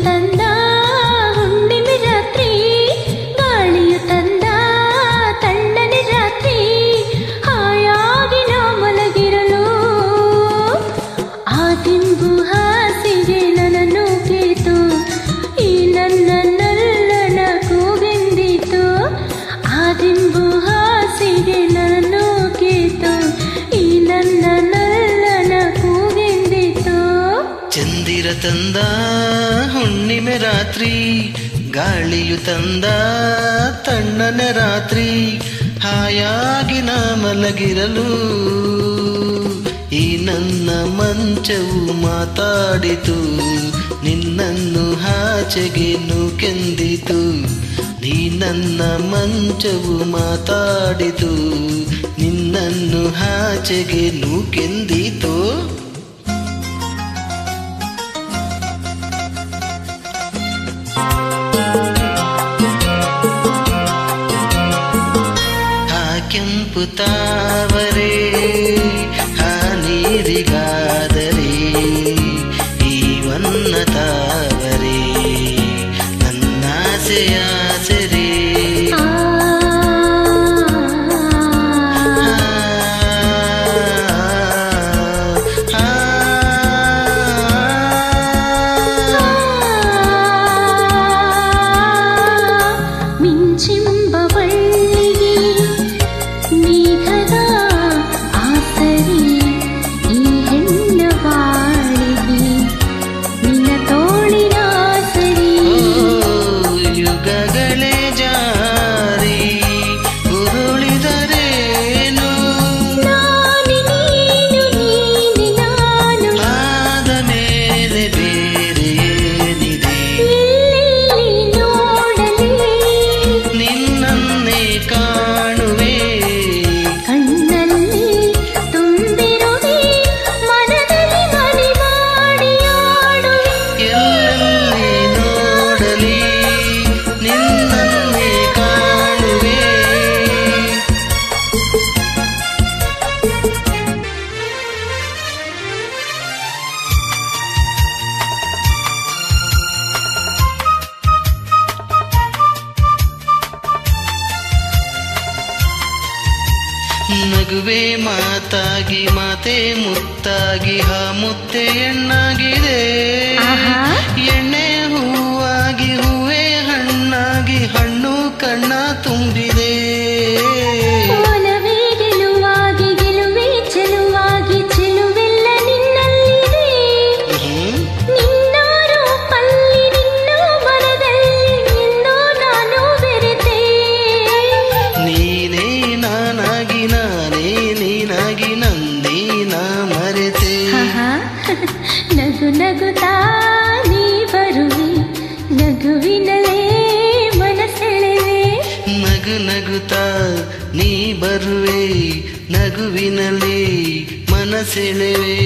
ತಂದ ಹುಣ್ಣಿಮೆ ರಾತ್ರಿ, ಗಾಳಿಯು ತಂದ ತಣ್ಣನೆ ರಾತ್ರಿ, ಹಾಯಾಗಿ ನಾ ಮಲಗಿರಲು ಆ ದಿಂಬು ಹಾಸಿಗೆ ನನ್ನನ್ನು ಕೇತು, ಈ ನನ್ನ ನಲ್ಲನ ಕೂಗೆಂದಿತು. ಆ ದಿಂಬು ಹಾಸಿಗೆ ನನ್ನನ್ನು ಕೇತು, ಈ ನನ್ನ ನಲ್ಲನ ಕೂಗೆಂದಿತು. ಚಂದಿರ ತಂದ ಹುಣ್ಣಿಮೆ ರಾತ್ರಿ, ಗಾಳಿಯು ತಂದ ತಣ್ಣನೆ ರಾತ್ರಿ, ಹಾಯಾಗಿ ನಾ ಮಲಗಿರಲು ಈ ನನ್ನ ಮಂಚವು ಮಾತಾಡಿತು, ನಿನ್ನನ್ನು ಆಚೆಗೆ ನೂಕೆಂದಿತು. ನೀ ನನ್ನ ಮಂಚವು ಮಾತಾಡಿತು, ನಿನ್ನನ್ನು ಆಚೆಗೆ ನೂಕೆಂದಿತು. ಕೆಂಪು ತಾವರೆ ಆ ನೀರಿಗಾದರೆ, ಈ ವನ್ನ ತಾವರೆ ನನ್ನಾಸೆಯ ಸೆರೆ. ನಗುವೆ ಮಾತಾಗಿ ಮಾತೆ ಮುತ್ತಾಗಿ ಹಾ ಮುತ್ತೆ ಎಣ್ಣಾಗಿದೆ, ಎಣ್ಣೆ ಹೂವಾಗಿ ಹೂವೇ ಹಣ್ಣಾಗಿ ಹಣ್ಣು ಕಣ್ಣ ತುಂಬಿದೆ. ಒಲವೇ ಗೆಲುವಾಗಿ ಗೆಲುವೆ ಚೆಲುವಾಗಿ ಚೆಲುವೆಲ್ಲ ನಿನ್ನಲ್ಲಿದೆ, ನಿನ್ನ ರೂಪಲ್ಲಿ ನಿನ್ನ ಮನದಲ್ಲಿ ನಿನ್ನೋ ನಾನು ಬೆರೆತೆ. ನೀನೇ ನಾನಾಗಿ ನಾನೇ ನೀನಾಗಿ ನಂದಿ ನಾ ಮರೆತೆ. ನಗು ನಗುತ್ತಾ ನೀ ಬರುವೆ, ನಗುವಿನಲೇ ಮನಸೆಳೆವೆ. ನಗು ನಗುತ್ತಾ ನೀ ಬರುವೆ, ನಗುವಿನಲ್ಲಿ ಮನಸೆಳೆವೆ.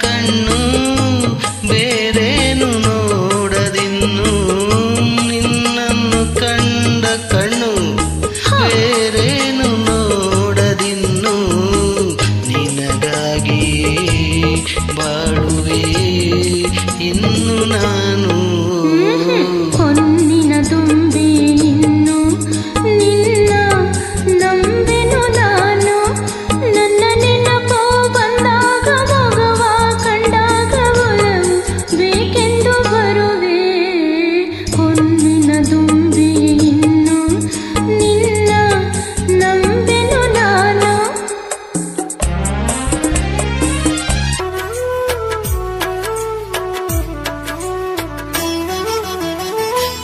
ಕಣ್ಣು ಬೇರೇನು ನೋಡದಿನ್ನು, ನಿನ್ನನ್ನು ಕಂಡ ಕಣ್ಣು ಬೇರೇನು ನೋಡದಿನ್ನು, ನಿನಗಾಗಿ ಬಾಳುವೆ ಇನ್ನು ನಾನು. ಹೊನ್ನಿನ ತುಂಬಿ ಇನ್ನು ನಿನ್ನ ನಂಬೆನು ನಾನು, ನನ್ನ ನೆನಪು ಬಂದಾಗ ಮಗವ ಕಂಡಾಗ ಒಲವು ಬೇಕೆಂದು ಬರುವೆ. ಹೊನ್ನಿನ ತುಂಬಿ ಇನ್ನು ನಿನ್ನ ನಂಬೆನು ನಾನು.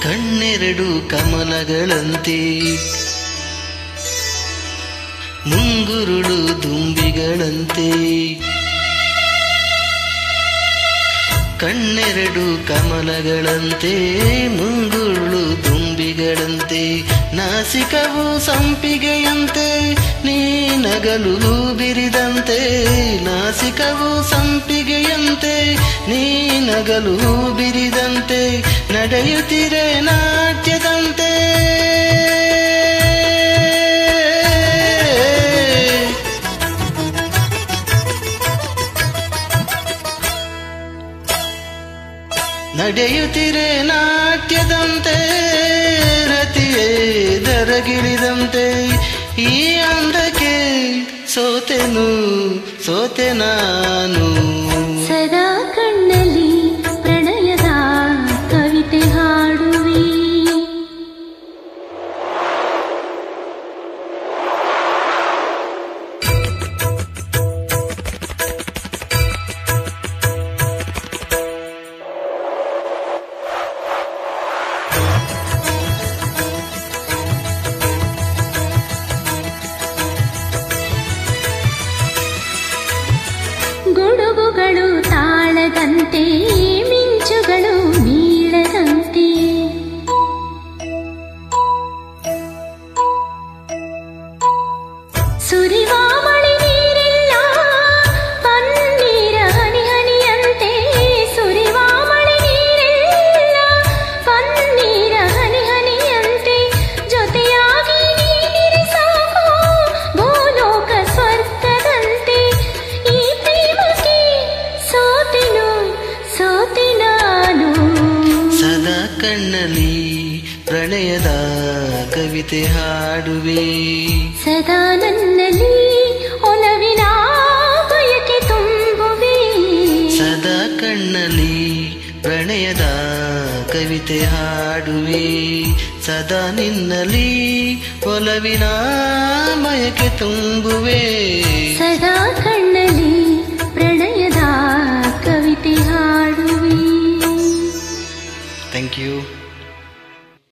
ಕಣ್ಣೆರಡು ಕಮಲಗಳಂತೆ, ಮುಂಗುರುಳು ದುಂಬಿಗಳಂತೆ, ಕಣ್ಣೆರಡು ಕಮಲಗಳಂತೆ ಮುಂಗುರುಳು ದುಂಬಿಗಳಂತೆ ನಾಸಿಕವು ಸಂಪಿಗೆಯಂತೆ ನೀ ನಗಲು ಬಿರಿದಂತೆ ನಾಸಿಕವು ಸಂಪಿಗೆಯಂತೆ ನೀ ನಗಲು ಬಿರಿದಂತೆ ನಡೆಯುತ್ತಿರೆ ನಾಟ್ಯದಂತೆ ನಡೆಯುತ್ತಿರೆ ನಾಟ್ಯದಂತೆ ರತಿಯೇ ದರಗಿಳಿದಂತೆ ಈ ಅಂದಕ್ಕೆ ಸೋತೆ ನಾನು ಸದಾ ಕಣ್ಣಲ್ಲಿ ಪ್ರಣಯದ ಕವಿತೆ ಹಾಡುವೆ ಗುಡುಗುಗಳು ತಾಳದಂತೆ ಮಿಂಚುಗಳು ನೀಳದಂತೆ ಸುರಿವ ಮಳೆ ನೀರಿಲ್ಲ ಪನ್ನೀರ ಹನಿ ಹನಿಯಂತೆ ಸುರಿವ ಮಳೆ ನೀರಿಲ್ಲ ಪನ್ನೀರ ಹನಿ ಹನಿಯಂತೆ ಜೊತೆಯಾಗಿ ನೀನಿರೆ ಸಾಕು ಭೂಲೋಕ ಸ್ವರ್ಗದಂತೆ ಈ ಪ್ರೇಮಕ್ಕೆ ಸೋತೆ ನಾನು ಸದಾ ಕಣ್ಣಲ್ಲಿ ಪ್ರಣಯದ ಕವಿತೆ ಹಾಡುವೆ ಸದಾ ನನ್ನಲ್ಲಿ ಒಲವಿನ ಬಯಕೆ ತುಂಬುವೆ ಸದಾ ಕಣ್ಣಲ್ಲಿ ಪ್ರಣಯದ ಕವಿತೆ ಹಾಡುವೆ ಸದಾ ನಿನ್ನಲ್ಲಿ ಒಲವಿನ ಮಯಕೆ ತುಂಬುವೆ ಸದಾ ಕಣ್ಣ